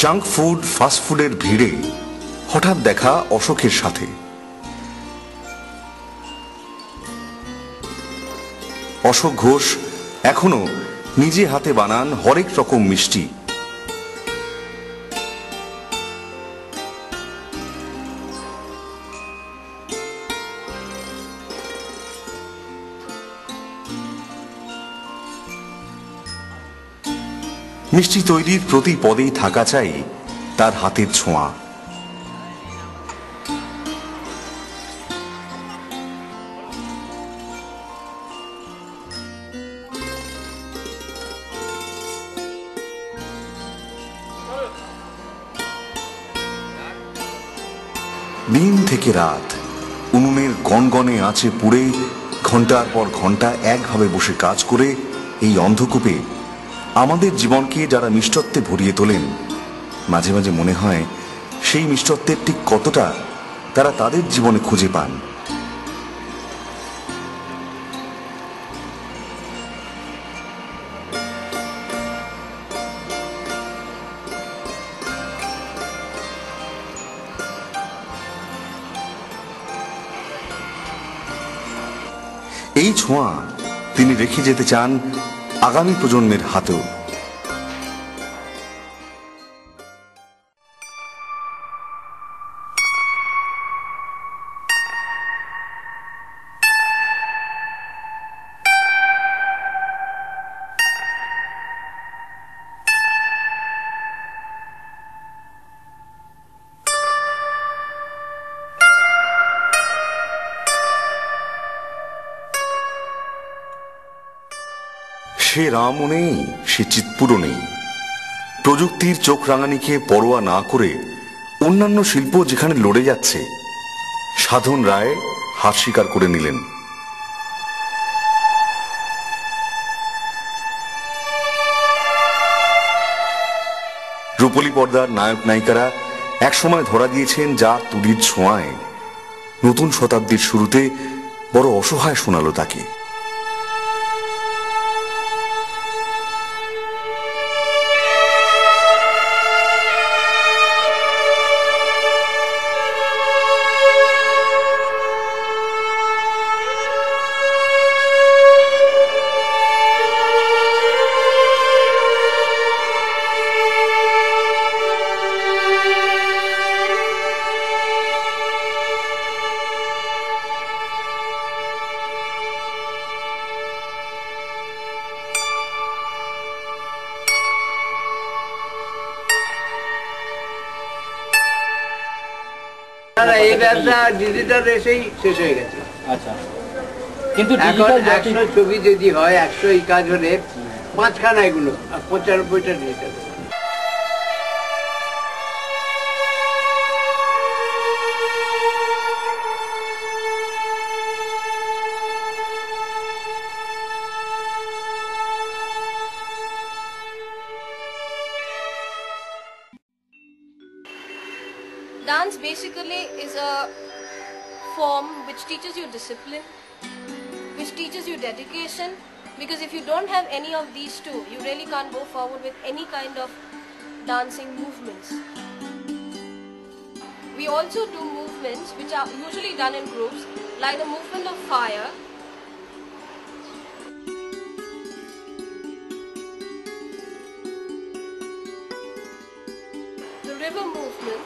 Junk food fast ফুডের ভিড়ে হঠাৎ দেখা অশোকের সাথে। অশোক ঘোষ এখনো নিজে হাতে বানান হরেক রকম মিষ্টি। মিষ্টি তৈরির প্রতি পদেই থাকা চাই তার হাতের ছোঁয়া। দিন থেকে রাত উনুনের গনগনে আঁচে পুড়ে ঘন্টার পর ঘন্টা একভাবে বসে কাজ করে এই অন্ধকূপে আমাদের জীবনকে যারা মিষ্টত্বে ভরিয়ে তোলেন, মাঝে মাঝে মনে হয় সেই মিষ্টত্বের ঠিক কতটা তারা তাদের জীবনে খুঁজে পান। এই ছোঁয়া তিনি রেখে যেতে চান আগামী প্রজন্মের হাতেও। সে রামও নেই, সে চিৎপুরও নেই। প্রযুক্তির চোখ রাঙানিকে পরোয়া না করে অন্যান্য শিল্প যেখানে লড়ে যাচ্ছে, সাধন রায় হার স্বীকার করে নিলেন। রূপলী পর্দার নায়ক নায়িকারা একসময় ধরা দিয়েছেন যা তুলির ছোঁয়ায় নতুন শতাব্দীর শুরুতে বড় অসহায় শোনালো তাকে। এই ব্যবসা ডিজিটাল এসেই শেষ হয়ে গেছে। আচ্ছা, কিন্তু এখন 100 ছবি যদি হয়, 100 এই কাজ হলে 5খানা এগুলো, আর 95টা digital. Dance basically is a form which teaches you discipline, which teaches you dedication, because if you don't have any of these two, you really can't go forward with any kind of dancing movements. We also do movements which are usually done in groups, like the movement of fire, the river movement,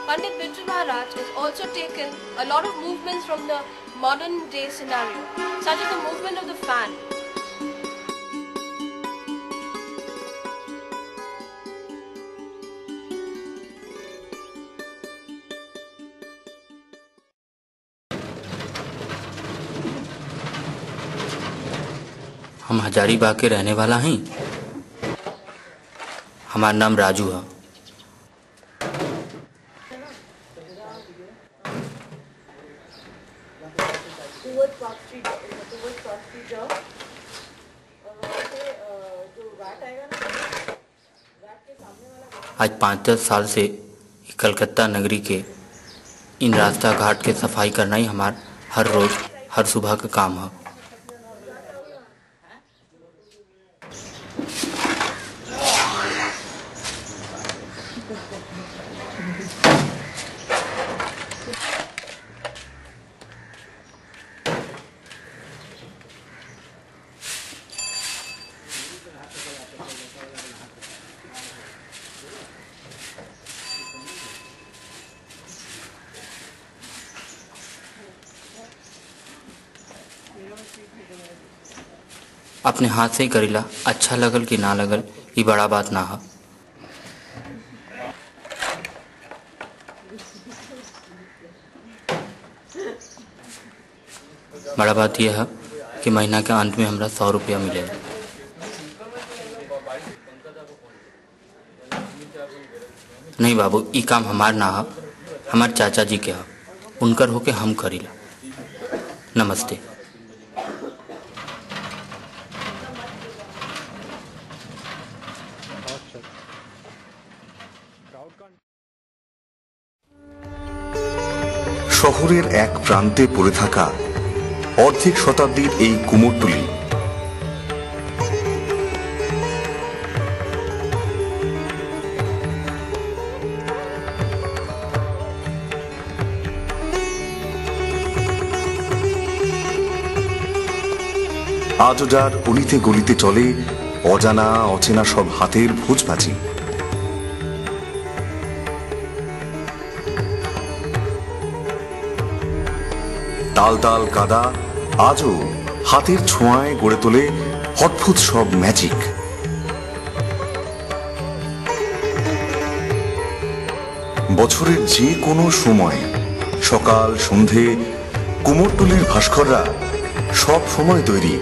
Pandit Birju Maharaj has also taken a lot of movements from the modern day scenario, such as the movement of the fan. हम हजारीबाग के रहने वाला हैं। हमारा नाम राजू है। आज 5-10 साल से कलकत्ता नगरी के इन रास्ता घाट के सफाई करना ही हमारा हर रोज़ हर सुबह का काम है। अपने हाथ से ही करीला, अच्छा लगल कि ना लगल ये बड़ा बात ना है। बड़ा बात यह है कि महीना के अंत में हमरा 100 रुपया मिलेगा। नहीं बाबू, ये काम हमार ना है, हमार चाचा जी के है, उनकर होके हम करीला। नमस्ते। শহরের এক প্রান্তে পড়ে থাকা অর্ধেক শতাব্দীর এই কুমোরটুলি আজও যার অলিতে গলিতে চলে অজানা অচেনা সব হাতের ভোজভাজি। তাল তাল কাদা আজও হাতের ছোঁয়ায় গড়ে তোলে অদ্ভুত সব ম্যাজিক। বছরের যে কোনো সময় সকাল সন্ধে কুমোরটুলির ভাস্কররা সব সময় তৈরি,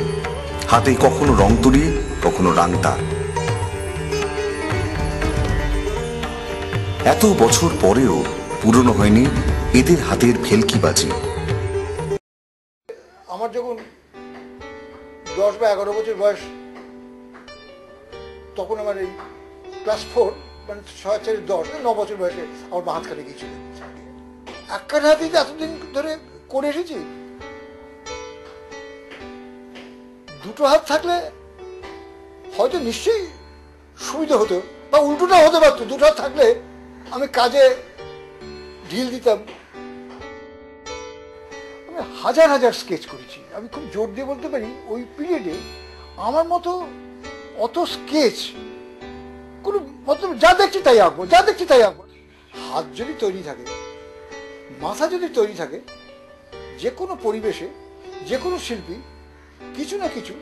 হাতে কখনো রং তুলি কখনো রাংতা। এত বছর পরেও পুরনো হয়নি এদের হাতের ভেলকিবাজি। আমার যখন 10 বা 11 বছর বয়স, তখন আমার এই ক্লাস 4 মানে 9 বছর বয়সে আমার মা হাত কাটে গিয়েছিল। একখান হাতে এতদিন ধরে করে এসেছি, দুটো হাত থাকলে হয়তো নিশ্চয়ই সুবিধা হতো, বা উল্টোটা হতে পারতো। দুটো হাত থাকলে আমি কাজে ঢিল দিতাম। আমি হাজার হাজার স্কেচ করেছি। আমি খুব জোর দিয়ে বলতে পারি ওই পিরিয়ডে আমার মতো অত স্কেচ কোনো মতলব, যা দেখছি তাই আঁকবো, যা দেখছি তাই আঁকবো। হাত যদি তৈরি থাকে, মাথা যদি তৈরি থাকে, যে কোনো পরিবেশে যে কোনো শিল্পী কিছু না কিছু